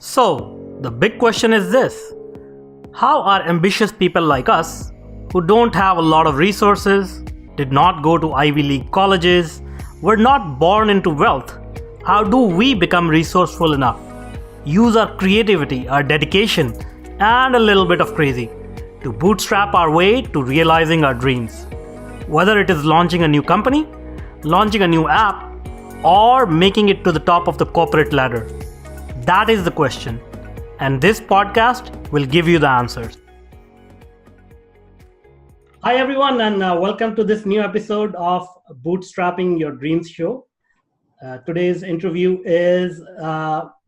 So, the big question is this: how are ambitious people like us, who don't have a lot of resources, did not go to Ivy League colleges, were not born into wealth, how do we become resourceful enough? Use our creativity, our dedication, and a little bit of crazy to bootstrap our way to realizing our dreams. Whether it is launching a new company, launching a new app, or making it to the top of the corporate ladder. That is the question, and this podcast will give you the answers. Hi everyone, and welcome to this new episode of Bootstrapping Your Dreams show. Today's interview is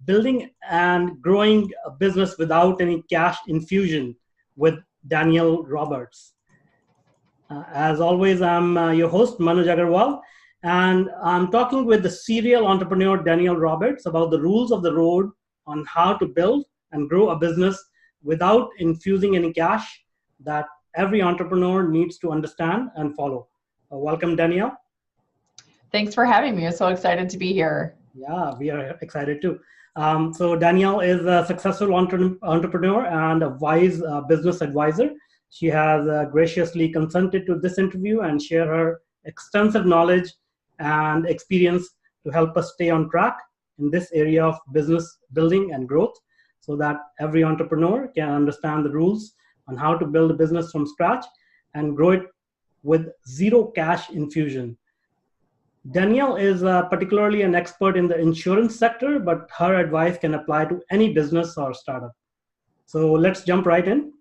building and growing a business without any cash infusion with Danielle Roberts. As always, I'm your host, Manoj Agarwal, and I'm talking with the serial entrepreneur, Danielle Roberts, about the rules of the road on how to build and grow a business without infusing any cash that every entrepreneur needs to understand and follow. Welcome, Danielle. Thanks for having me. I'm so excited to be here. Yeah, we are excited too. So Danielle is a successful entrepreneur and a wise business advisor. She has graciously consented to this interview and share her extensive knowledge and experience to help us stay on track in this area of business building and growth, so that every entrepreneur can understand the rules on how to build a business from scratch and grow it with zero cash infusion. Danielle is particularly an expert in the insurance sector, but her advice can apply to any business or startup. So let's jump right in.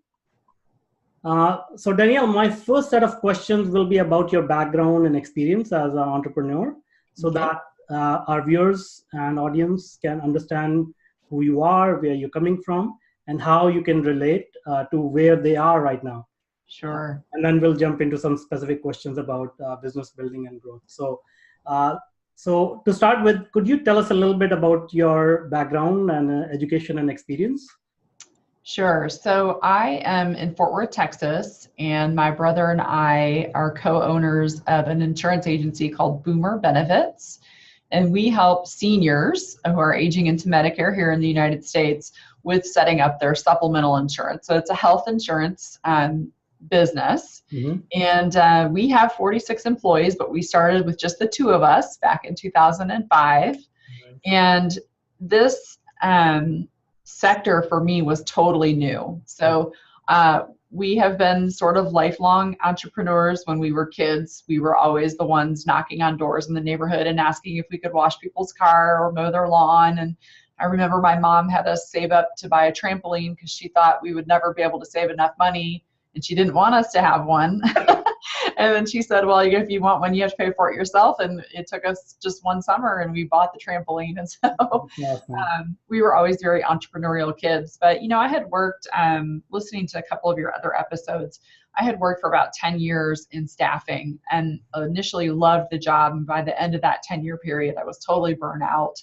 So Danielle, my first set of questions will be about your background and experience as an entrepreneur, so that our viewers and audience can understand who you are, where you're coming from, and how you can relate to where they are right now. Sure. And then we'll jump into some specific questions about business building and growth. So to start with, could you tell us a little bit about your background and education and experience? Sure. So I am in Fort Worth, Texas, and my brother and I are co-owners of an insurance agency called Boomer Benefits. And we help seniors who are aging into Medicare here in the United States with setting up their supplemental insurance. So it's a health insurance business. Mm-hmm. And we have 46 employees, but we started with just the two of us back in 2005. Mm-hmm. And this sector for me was totally new. So we have been sort of lifelong entrepreneurs. When we were kids, we were always the ones knocking on doors in the neighborhood and asking if we could wash people's car or mow their lawn. And I remember my mom had us save up to buy a trampoline because she thought we would never be able to save enough money, and she didn't want us to have one. And then she said, well, if you want one, you have to pay for it yourself. And it took us just one summer and we bought the trampoline. And so we were always very entrepreneurial kids. But, I had worked, listening to a couple of your other episodes, I had worked for about 10 years in staffing and initially loved the job. And by the end of that 10-year period, I was totally burnt out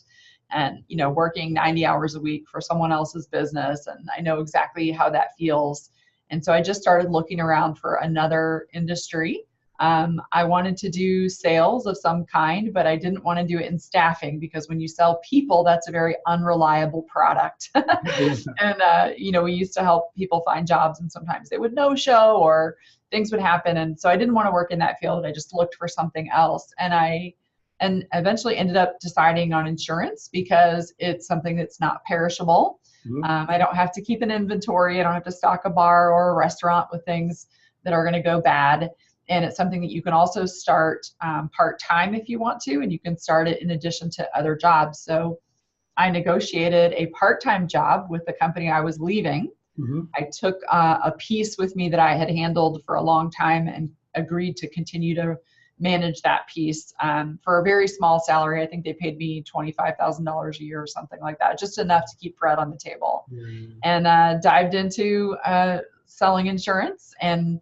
and, working 90 hours a week for someone else's business. And I know exactly how that feels. And so I just started looking around for another industry. I wanted to do sales of some kind, but I didn't want to do it in staffing because when you sell people, that's a very unreliable product. And, we used to help people find jobs and sometimes they would no-show or things would happen. And so I didn't want to work in that field. I just looked for something else. And eventually ended up deciding on insurance because it's something that's not perishable. I don't have to keep an inventory. I don't have to stock a bar or a restaurant with things that are going to go bad. And it's something that you can also start part-time if you want to, and you can start it in addition to other jobs. So I negotiated a part-time job with the company I was leaving. Mm-hmm. I took a piece with me that I had handled for a long time and agreed to continue to manage that piece for a very small salary. I think they paid me $25,000 a year or something like that, just enough to keep bread on the table. Mm. And dived into selling insurance and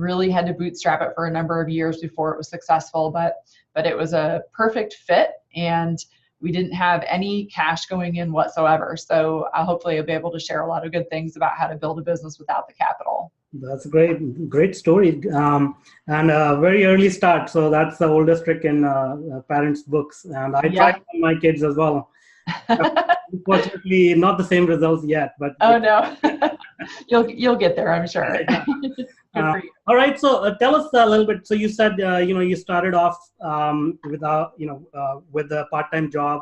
really had to bootstrap it for a number of years before it was successful. But it was a perfect fit, and we didn't have any cash going in whatsoever. So hopefully I'll be able to share a lot of good things about how to build a business without the capital. That's a great story, and a very early start. So that's the oldest trick in parents' books, and I tried with my kids as well. Unfortunately, not the same results yet, but Oh no, you'll get there, I'm sure. yeah. Good for you. All right, so tell us a little bit. So you said you started off with with a part-time job,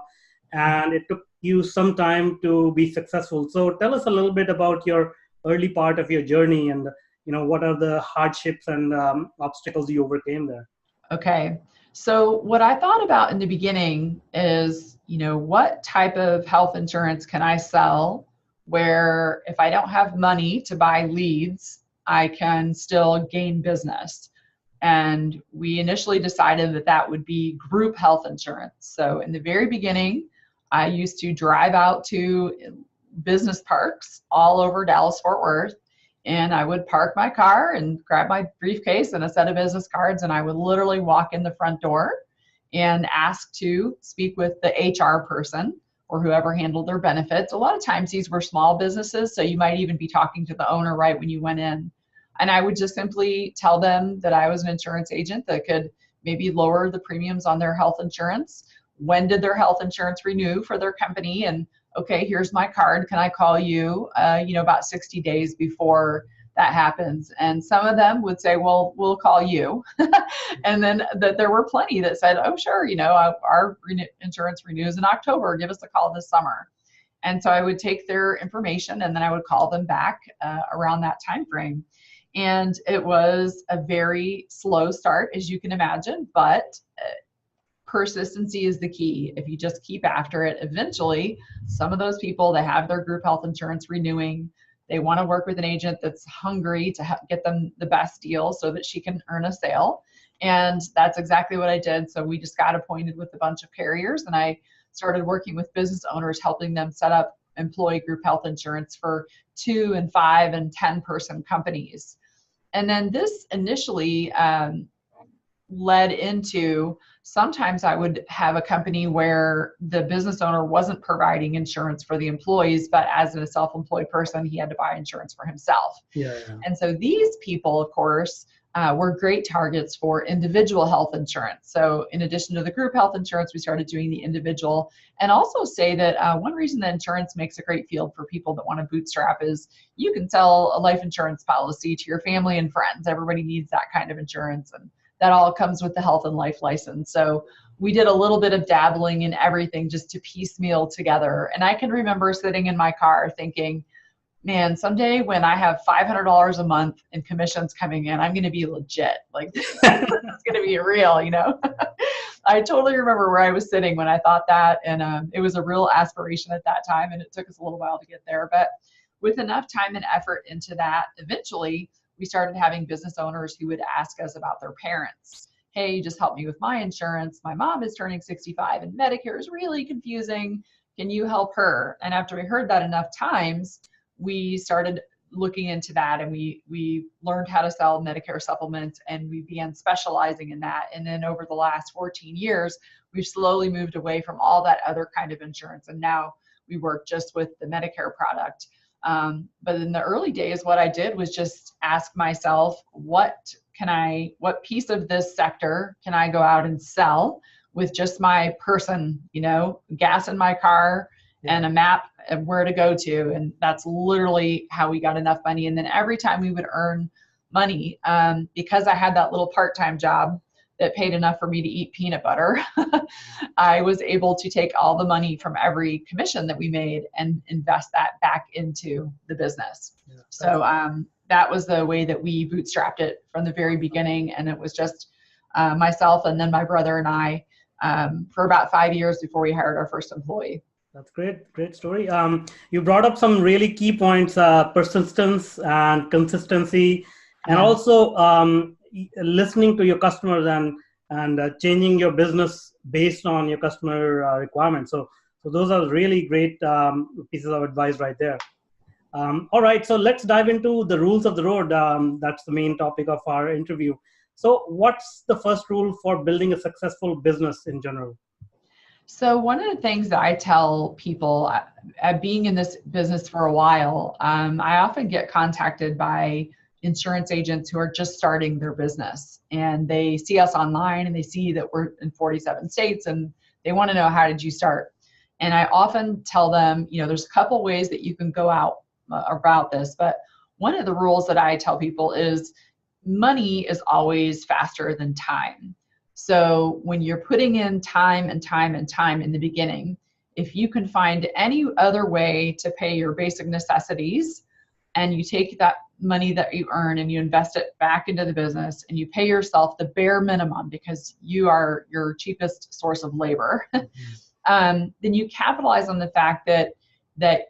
and it took you some time to be successful. So tell us a little bit about your early part of your journey, and what are the hardships and obstacles you overcame there. Okay. So what I thought about in the beginning is, what type of health insurance can I sell where if I don't have money to buy leads, I can still gain business. And we initially decided that that would be group health insurance. So in the very beginning, I used to drive out to business parks all over Dallas-Fort Worth, and I would park my car and grab my briefcase and a set of business cards, and I would literally walk in the front door and ask to speak with the HR person or whoever handled their benefits. A lot of times these were small businesses, so you might even be talking to the owner right when you went in. And I would just simply tell them that I was an insurance agent that could maybe lower the premiums on their health insurance. When did their health insurance renew for their company? And okay, here's my card. Can I call you, about 60 days before that happens? And some of them would say, well, we'll call you. And then there were plenty that said, oh, sure, our insurance renews in October. Give us a call this summer. And so I would take their information and then I would call them back around that time frame. And it was a very slow start, as you can imagine, but persistency is the key. If you just keep after it, eventually some of those people that have their group health insurance renewing, they want to work with an agent that's hungry to get them the best deal so that she can earn a sale. And that's exactly what I did. So we just got appointed with a bunch of carriers, and I started working with business owners, helping them set up employee group health insurance for 2 and 5 and 10 person companies. And then this initially led into, sometimes I would have a company where the business owner wasn't providing insurance for the employees, but as a self-employed person, he had to buy insurance for himself. Yeah. And so these people, of course, were great targets for individual health insurance. So in addition to the group health insurance, we started doing the individual, and also say that one reason that insurance makes a great field for people that want to bootstrap is you can sell a life insurance policy to your family and friends. Everybody needs that kind of insurance, and that all comes with the health and life license. So we did a little bit of dabbling in everything just to piecemeal together. And I can remember sitting in my car thinking, man, someday when I have $500 a month in commissions coming in, I'm going to be legit. Like, it's going to be real, I totally remember where I was sitting when I thought that. And it was a real aspiration at that time. And it took us a little while to get there. But with enough time and effort into that, eventually we started having business owners who would ask us about their parents. Hey, just help me with my insurance. My mom is turning 65 and Medicare is really confusing. Can you help her? And after we heard that enough times, we started looking into that, and we learned how to sell Medicare supplements, and we began specializing in that. And then over the last 14 years, we've slowly moved away from all that other kind of insurance. And now we work just with the Medicare product. But in the early days, what I did was just ask myself, what piece of this sector can I go out and sell with just my person, gas in my car and a map of where to go to. And that's literally how we got enough money. And then every time we would earn money, because I had that little part-time job that paid enough for me to eat peanut butter, I was able to take all the money from every commission that we made and invest that back into the business. Yeah, so that was the way that we bootstrapped it from the very beginning. And it was just myself and then my brother and I for about 5 years before we hired our first employee. That's great. Great story. You brought up some really key points, persistence and consistency, and also listening to your customers and changing your business based on your customer requirements. So those are really great pieces of advice right there. All right, so let's dive into the rules of the road. That's the main topic of our interview. So what's the first rule for building a successful business in general? So one of the things that I tell people, being in this business for a while, I often get contacted by insurance agents who are just starting their business, and they see us online and they see that we're in 47 states and they want to know, how did you start? And I often tell them, there's a couple ways that you can go out about this, but one of the rules that I tell people is money is always faster than time. So when you're putting in time and time and time in the beginning, if you can find any other way to pay your basic necessities, and you take that money that you earn and you invest it back into the business, and you pay yourself the bare minimum because you are your cheapest source of labor, then you capitalize on the fact that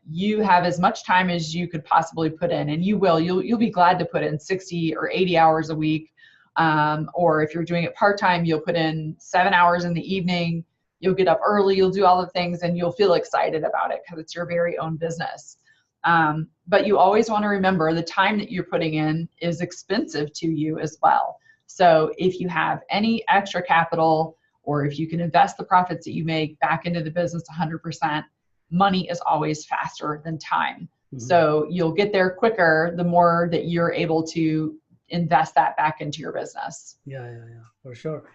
you have as much time as you could possibly put in, and you'll be glad to put in 60 or 80 hours a week. Or if you're doing it part-time, you'll put in 7 hours in the evening, you'll get up early, you'll do all the things, and you'll feel excited about it because it's your very own business. But you always want to remember the time that you're putting in is expensive to you as well. So if you have any extra capital, or if you can invest the profits that you make back into the business 100%, money is always faster than time. So you'll get there quicker the more that you're able to invest that back into your business. Yeah, for sure.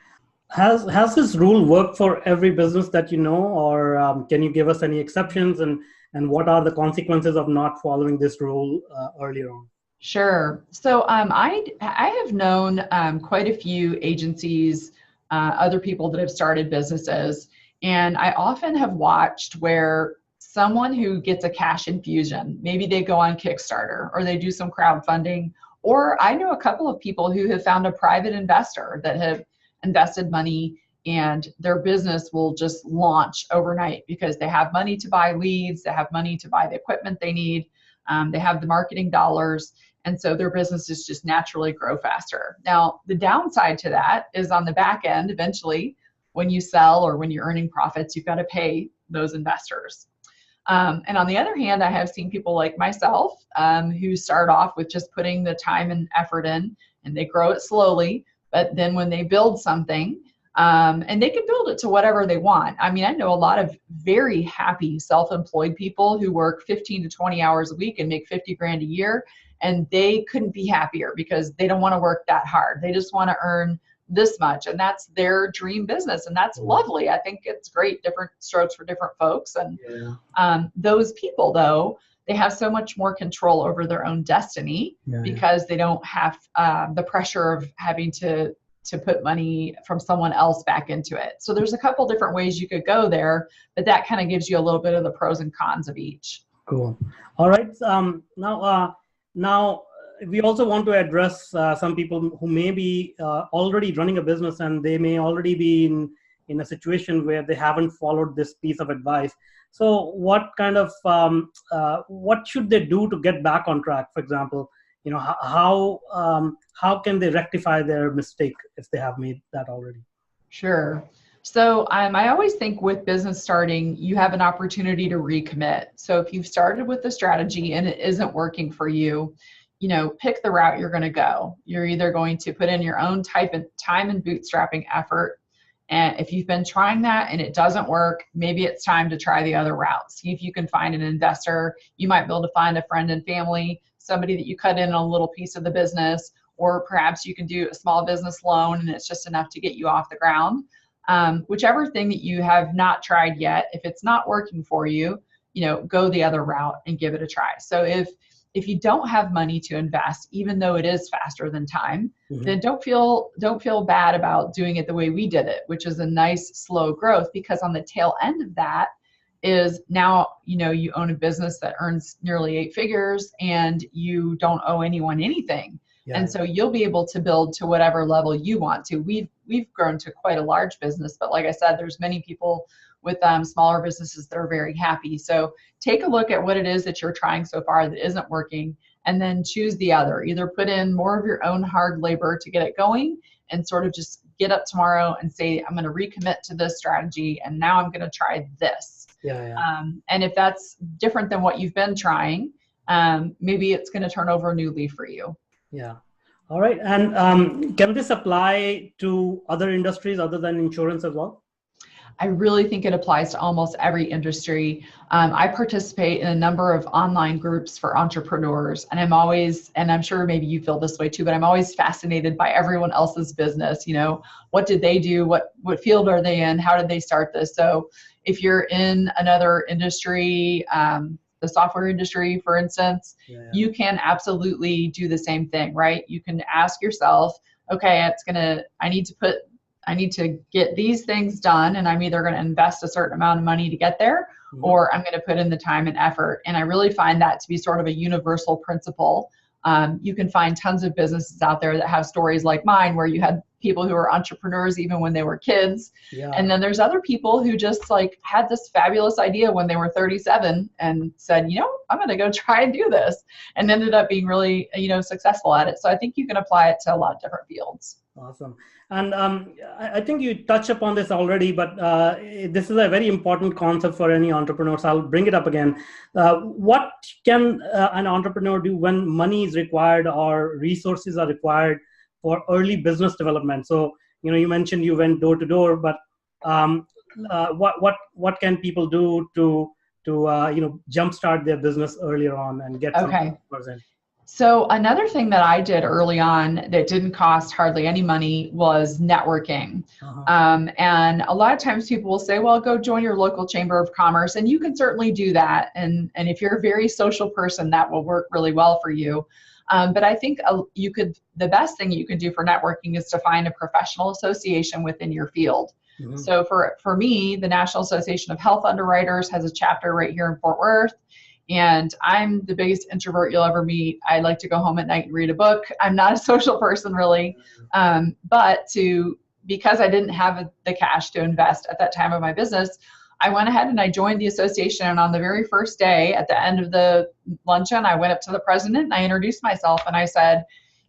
Has this rule worked for every business that you know, or can you give us any exceptions, and what are the consequences of not following this rule earlier on? Sure. So I have known quite a few agencies, other people that have started businesses, and I often have watched where someone who gets a cash infusion, maybe they go on Kickstarter or they do some crowdfunding, or I know a couple of people who have found a private investor that have invested money, and their business will just launch overnight because they have money to buy leads, they have money to buy the equipment they need, they have the marketing dollars, and so their businesses just naturally grow faster. Now, the downside to that is on the back end, eventually, when you sell or when you're earning profits, you've got to pay those investors. And on the other hand, I have seen people like myself who start off with just putting the time and effort in, and they grow it slowly. But then when they build something, and they can build it to whatever they want. I mean, I know a lot of very happy self-employed people who work 15 to 20 hours a week and make 50 grand a year, and they couldn't be happier because they don't want to work that hard. They just want to earn this much, and that's their dream business, and that's lovely. I think it's great, different strokes for different folks. And those people, though, they have so much more control over their own destiny because they don't have the pressure of having to put money from someone else back into it. So there's a couple different ways you could go there, but that kind of gives you a little bit of the pros and cons of each. Cool. All right. Now we also want to address some people who may be already running a business, and they may already be in a situation where they haven't followed this piece of advice. So what kind of what should they do to get back on track? For example, how can they rectify their mistake if they have made that already? Sure. So I always think with business starting, you have an opportunity to recommit. So if you've started with the strategy and it isn't working for you, pick the route you're going to go. You're either going to put in your own time and bootstrapping effort. And if you've been trying that and it doesn't work, maybe it's time to try the other route. See if you can find an investor. You might be able to find a friend and family, somebody that you cut in a little piece of the business, or perhaps you can do a small business loan and it's just enough to get you off the ground. Whichever thing that you have not tried yet, if it's not working for you, go the other route and give it a try. So if you don't have money to invest, even though it is faster than time, then don't feel bad about doing it the way we did it, which is a nice slow growth, because on the tail end of that is now, you own a business that earns nearly 8 figures and you don't owe anyone anything. And so you'll be able to build to whatever level you want to. We've grown to quite a large business, but like I said, there's many people with smaller businesses that are very happy. So take a look at what it is that you're trying so far that isn't working, and then choose the other. Either put in more of your own hard labor to get it going and sort of just get up tomorrow and say, I'm going to recommit to this strategy and now I'm going to try this. And if that's different than what you've been trying, maybe it's going to turn over a new leaf for you. Yeah. All right. And can this apply to other industries other than insurance as well? I really think it applies to almost every industry. I participate in a number of online groups for entrepreneurs, and I'm sure maybe you feel this way too, but I'm always fascinated by everyone else's business. What did they do? What field are they in? How did they start this? So if you're in another industry, the software industry, for instance, you can absolutely do the same thing, right? You can ask yourself, okay, I need to get these things done, and I'm either going to invest a certain amount of money to get there, or I'm going to put in the time and effort. And I really find that to be sort of a universal principle. You can find tons of businesses out there that have stories like mine, where you had people who were entrepreneurs even when they were kids. Yeah. And then there's other people who just had this fabulous idea when they were 37 and said, I'm going to go try and do this, and ended up being really, successful at it. So I think you can apply it to a lot of different fields. Awesome. And I think you touched upon this already, but this is a very important concept for any entrepreneur. So I'll bring it up again. What can an entrepreneur do when money is required or resources are required for early business development? So, you mentioned you went door to door, but what can people do to jumpstart their business earlier on and get some percent? So another thing that I did early on that didn't cost hardly any money was networking. And a lot of times people will say, well, go join your local chamber of commerce. And you can certainly do that. And if you're a very social person, that will work really well for you. But I think the best thing you can do for networking is to find a professional association within your field. Mm-hmm. So for me, the National Association of Health Underwriters has a chapter right here in Fort Worth. And I'm the biggest introvert you'll ever meet. I like to go home at night and read a book. I'm not a social person really. Because I didn't have the cash to invest at that time of my business, I went ahead and I joined the association. And on the very first day, at the end of the luncheon, I went up to the president and I introduced myself and I said,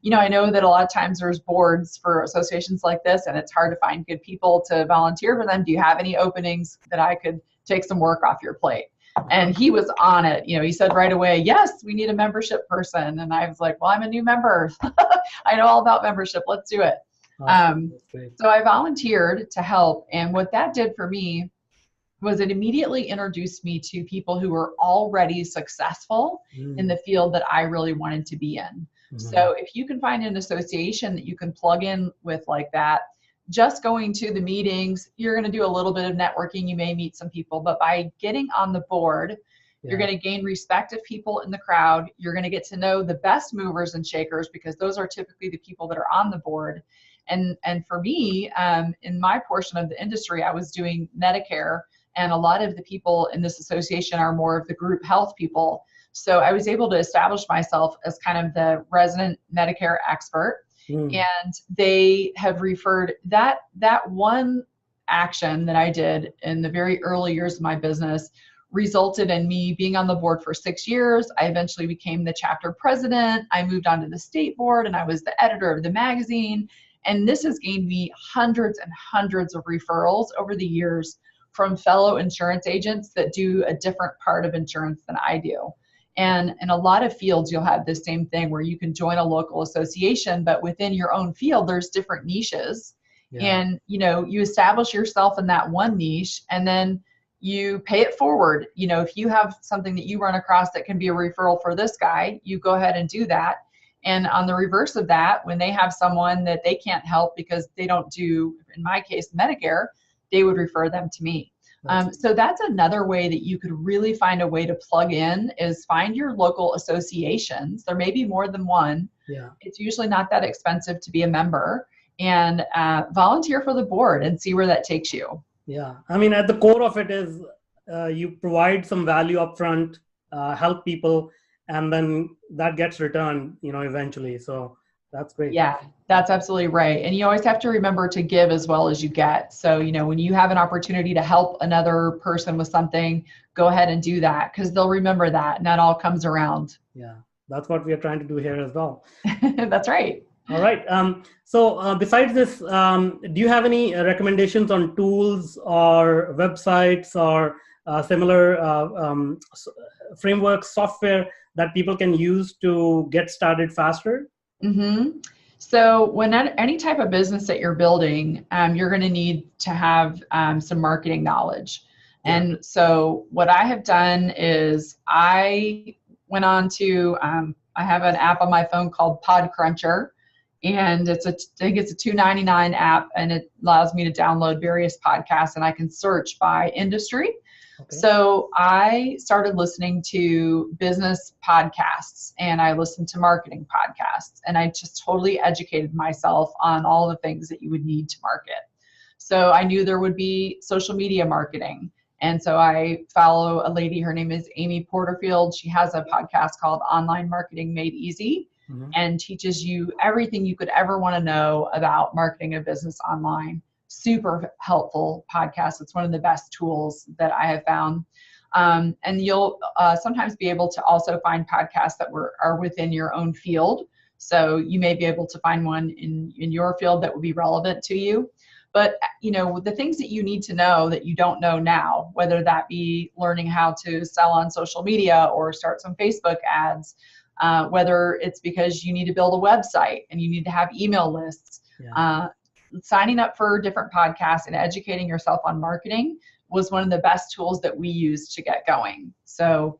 I know that a lot of times there's boards for associations like this and it's hard to find good people to volunteer for them. Do you have any openings that I could take some work off your plate? And he was on it. He said right away, yes, we need a membership person. And I was like, well, I'm a new member. I know all about membership. Let's do it. Awesome. So I volunteered to help. And what that did for me was it immediately introduced me to people who were already successful in the field that I really wanted to be in. Mm-hmm. So if you can find an association that you can plug in with like that, just going to the meetings, you're going to do a little bit of networking. You may meet some people, but by getting on the board, you're going to gain respect of people in the crowd. You're going to get to know the best movers and shakers because those are typically the people that are on the board. And for me, in my portion of the industry, I was doing Medicare, and a lot of the people in this association are more of the group health people. So I was able to establish myself as kind of the resident Medicare expert. And they have referred that one action that I did in the very early years of my business resulted in me being on the board for 6 years. I eventually became the chapter president. I moved on to the state board and I was the editor of the magazine. And this has gained me hundreds and hundreds of referrals over the years from fellow insurance agents that do a different part of insurance than I do. And in a lot of fields, you'll have this same thing where you can join a local association, but within your own field, there's different niches. And, you establish yourself in that one niche and then you pay it forward. If you have something that you run across that can be a referral for this guy, you go ahead and do that. And on the reverse of that, when they have someone that they can't help because they don't do, in my case, Medicare, they would refer them to me. So that's another way that you could really find a way to plug in is find your local associations. There may be more than one. Yeah. It's usually not that expensive to be a member and volunteer for the board and see where that takes you. Yeah. I mean, at the core of it is you provide some value upfront, help people, and then that gets returned, eventually. So that's great. Yeah, that's absolutely right. And you always have to remember to give as well as you get. So, when you have an opportunity to help another person with something, go ahead and do that because they'll remember that and that all comes around. Yeah, that's what we are trying to do here as well. That's right. All right. So besides this, do you have any recommendations on tools or websites or similar frameworks, software that people can use to get started faster? Mm-hmm. So when any type of business that you're building, you're going to need to have some marketing knowledge. Yeah. And so what I have done is I went on to, I have an app on my phone called Podcruncher, and I think it's a $2.99 app, and it allows me to download various podcasts, and I can search by industry. Okay. So I started listening to business podcasts, and I listened to marketing podcasts, and I just totally educated myself on all the things that you would need to market. So I knew there would be social media marketing. And so I follow a lady, her name is Amy Porterfield. She has a podcast called Online Marketing Made Easy, and teaches you everything you could ever want to know about marketing a business online. Super helpful podcast. It's one of the best tools that I have found. And you'll sometimes be able to also find podcasts that are within your own field. So you may be able to find one in your field that would be relevant to you. But, you know, the things that you need to know that you don't know now, whether that be learning how to sell on social media or start some Facebook ads, whether it's because you need to build a website and you need to have email lists, signing up for different podcasts and educating yourself on marketing was one of the best tools that we used to get going. So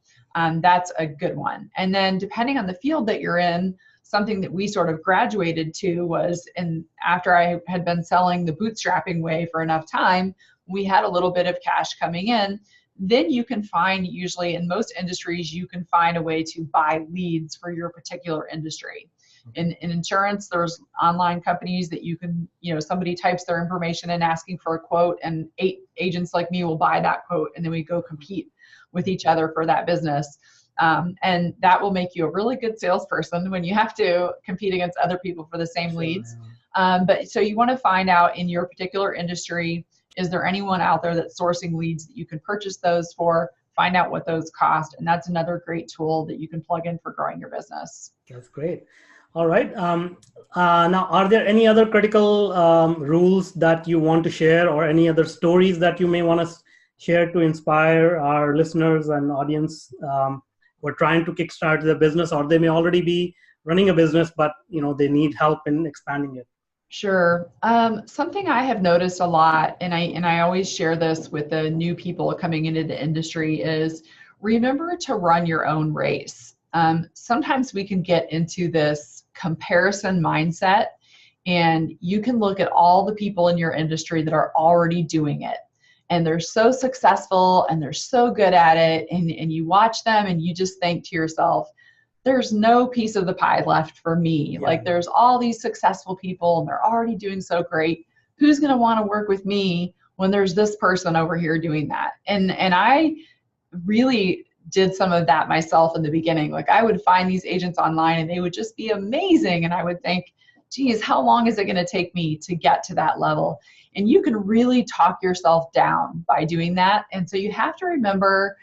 that's a good one. And then depending on the field that you're in, something that we sort of graduated to was, and after I had been selling the bootstrapping way for enough time, we had a little bit of cash coming in. Then you can find, usually in most industries, you can find a way to buy leads for your particular industry. In insurance, there's online companies that you can, somebody types their information in asking for a quote, and 8 agents like me will buy that quote, and then we go compete with each other for that business. And that will make you a really good salesperson when you have to compete against other people for the same leads. But so you want to find out in your particular industry, is there anyone out there that's sourcing leads that you can purchase those for? Find out what those cost. And that's another great tool that you can plug in for growing your business. That's great. All right. Now, are there any other critical rules that you want to share, or any other stories that you may want to share to inspire our listeners and audience who are trying to kickstart their business, or they may already be running a business, but they need help in expanding it? Sure. Something I have noticed a lot, and I always share this with the new people coming into the industry, is remember to run your own race. Sometimes we can get into this comparison mindset, and you can look at all the people in your industry that are already doing it, and they're so successful and they're so good at it, and you watch them and you just think to yourself, there's no piece of the pie left for me. Yeah. Like, there's all these successful people and they're already doing so great. Who's going to want to work with me when there's this person over here doing that? And I really did some of that myself in the beginning. Like, I would find these agents online and they would just be amazing. And I would think, geez, how long is it going to take me to get to that level? And you can really talk yourself down by doing that. And so you have to remember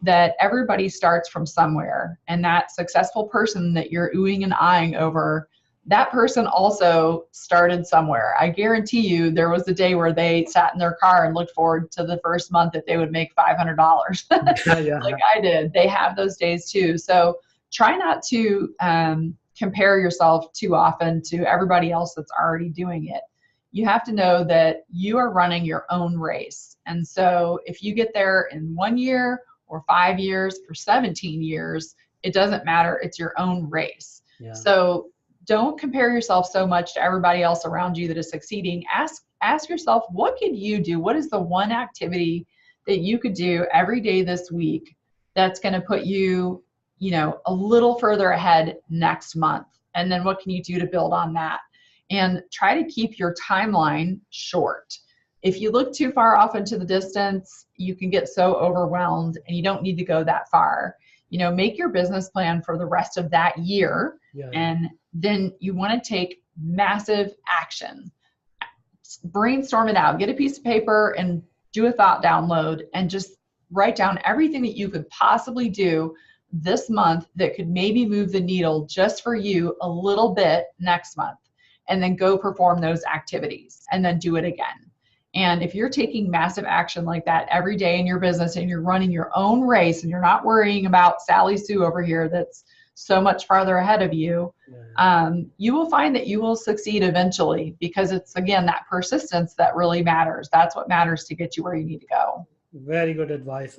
that everybody starts from somewhere, and that successful person that you're oohing and eyeing over, that person also started somewhere. I guarantee you there was a day where they sat in their car and looked forward to the first month that they would make $500 like I did. They have those days too. So try not to compare yourself too often to everybody else that's already doing it. You have to know that you are running your own race. And so if you get there in 1 year or 5 years or 17 years, it doesn't matter. It's your own race. Yeah. So don't compare yourself so much to everybody else around you that is succeeding. Ask yourself, what could you do? What is the one activity that you could do every day this week that's going to put you, a little further ahead next month? And then what can you do to build on that? And try to keep your timeline short. If you look too far off into the distance, you can get so overwhelmed, and you don't need to go that far. Make your business plan for the rest of that year. Yeah. And then you want to take massive action. Brainstorm it out. Get a piece of paper and do a thought download, and just write down everything that you could possibly do this month that could maybe move the needle just for you a little bit next month. And then go perform those activities, and then do it again. And if you're taking massive action like that every day in your business, and you're running your own race, and you're not worrying about Sally Sue over here that's so much farther ahead of you, you will find that you will succeed eventually, because it's, again, that persistence that really matters. That's what matters to get you where you need to go. Very good advice.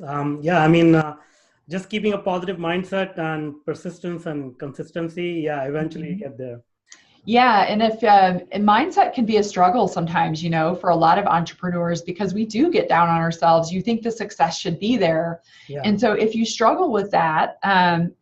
Just keeping a positive mindset and persistence and consistency, eventually you get there. Yeah, and if and mindset can be a struggle sometimes, for a lot of entrepreneurs, because we do get down on ourselves. You think the success should be there. Yeah. And so if you struggle with that,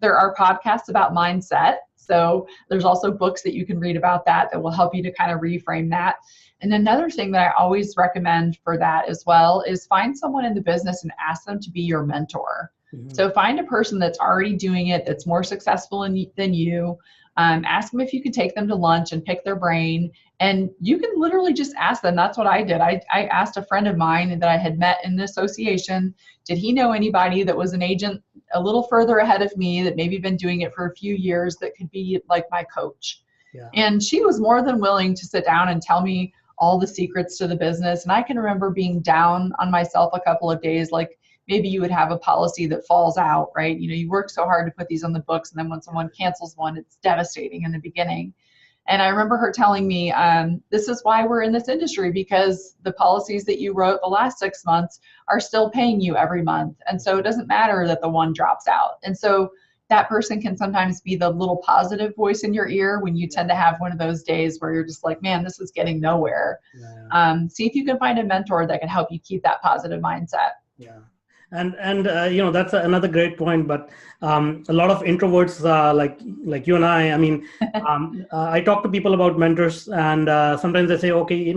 there are podcasts about mindset. So there's also books that you can read about that will help you to kind of reframe that. And another thing that I always recommend for that as well is find someone in the business and ask them to be your mentor. Mm-hmm. So find a person that's already doing it, that's more successful than you. Ask them if you could take them to lunch and pick their brain. And you can literally just ask them. That's what I did. I asked a friend of mine that I had met in the association, did he know anybody that was an agent a little further ahead of me that maybe been doing it for a few years that could be like my coach? Yeah. And she was more than willing to sit down and tell me all the secrets to the business. And I can remember being down on myself a couple of days, like maybe you would have a policy that falls out, right? You work so hard to put these on the books, and then when someone cancels one, it's devastating in the beginning. And I remember her telling me, this is why we're in this industry, because the policies that you wrote the last 6 months are still paying you every month. And so it doesn't matter that the one drops out. And so that person can sometimes be the little positive voice in your ear when you tend to have one of those days where you're just like, man, this is getting nowhere. Yeah. See if you can find a mentor that can help you keep that positive mindset. Yeah. And that's another great point. But a lot of introverts like you and I mean, I talk to people about mentors, and sometimes they say, okay,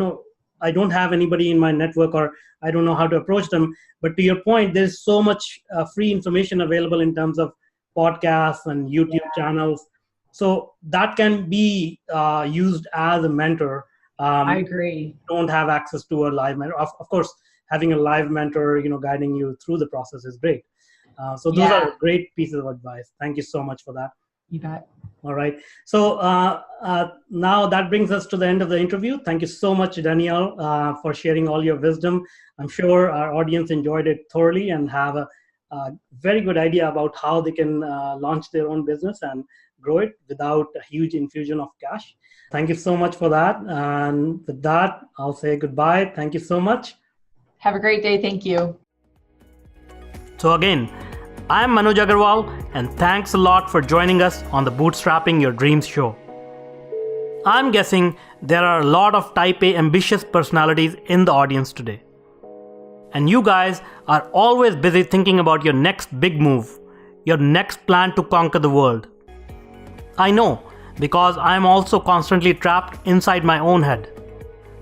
I don't have anybody in my network, or I don't know how to approach them. But to your point, there's so much free information available in terms of podcasts and YouTube channels. So that can be used as a mentor. I agree. Don't have access to a live mentor. Of course, having a live mentor, guiding you through the process is great. So those are great pieces of advice. Thank you so much for that. You bet. All right. So now that brings us to the end of the interview. Thank you so much, Danielle, for sharing all your wisdom. I'm sure our audience enjoyed it thoroughly and have a very good idea about how they can launch their own business and grow it without a huge infusion of cash. Thank you so much for that. And with that, I'll say goodbye. Thank you so much. Have a great day. Thank you. So again, I'm Manoj Agarwal, and thanks a lot for joining us on the Bootstrapping Your Dreams show. I'm guessing there are a lot of type A ambitious personalities in the audience today. And you guys are always busy thinking about your next big move, your next plan to conquer the world. I know, because I'm also constantly trapped inside my own head.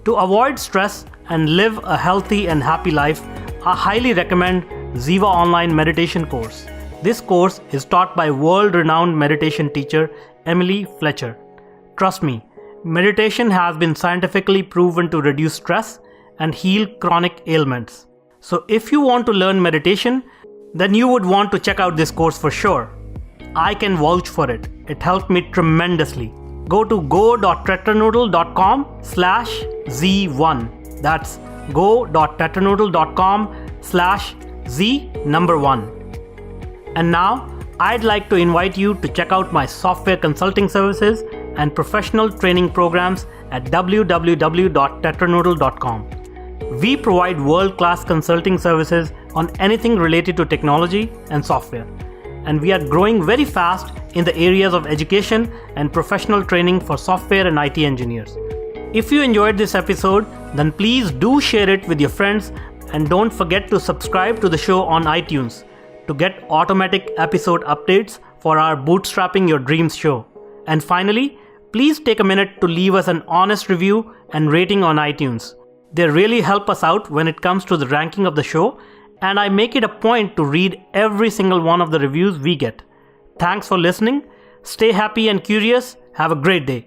To avoid stress and live a healthy and happy life, I highly recommend Ziva Online Meditation course. This course is taught by world-renowned meditation teacher Emily Fletcher. Trust me, meditation has been scientifically proven to reduce stress and heal chronic ailments. So if you want to learn meditation, then you would want to check out this course for sure. I can vouch for it. It helped me tremendously. Go to go.tetranoodle.com/Z1. That's go.tetranoodle.com/Z1. And now, I'd like to invite you to check out my software consulting services and professional training programs at www.tetranoodle.com. We provide world-class consulting services on anything related to technology and software. And we are growing very fast in the areas of education and professional training for software and IT engineers. If you enjoyed this episode, then please do share it with your friends, and don't forget to subscribe to the show on iTunes to get automatic episode updates for our Bootstrapping Your Dreams show. And finally, please take a minute to leave us an honest review and rating on iTunes. They really help us out when it comes to the ranking of the show, and I make it a point to read every single one of the reviews we get. Thanks for listening. Stay happy and curious. Have a great day.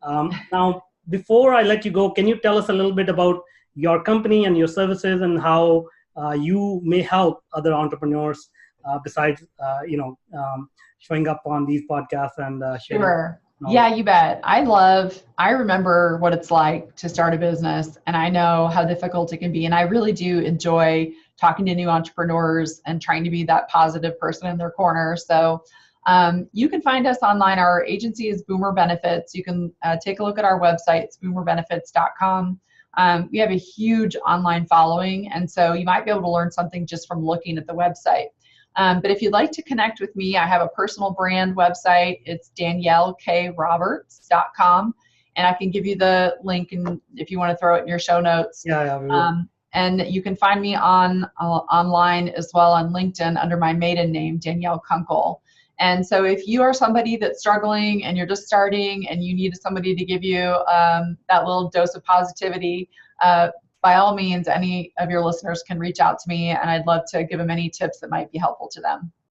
Now, before I let you go, can you tell us a little bit about your company and your services and how you may help other entrepreneurs besides, showing up on these podcasts and sharing Sure. knowledge? Yeah, you bet. I remember what it's like to start a business, and I know how difficult it can be. And I really do enjoy talking to new entrepreneurs and trying to be that positive person in their corner. So you can find us online. Our agency is Boomer Benefits. You can take a look at our website. It's boomerbenefits.com. We have a huge online following, and so you might be able to learn something just from looking at the website. But if you'd like to connect with me, I have a personal brand website. It's DanielleKRoberts.com. And I can give you the link, and if you want to throw it in your show notes. Yeah, we will. And you can find me online as well on LinkedIn under my maiden name, Danielle Kunkel. And so if you are somebody that's struggling and you're just starting and you need somebody to give you that little dose of positivity, by all means, any of your listeners can reach out to me, and I'd love to give them any tips that might be helpful to them.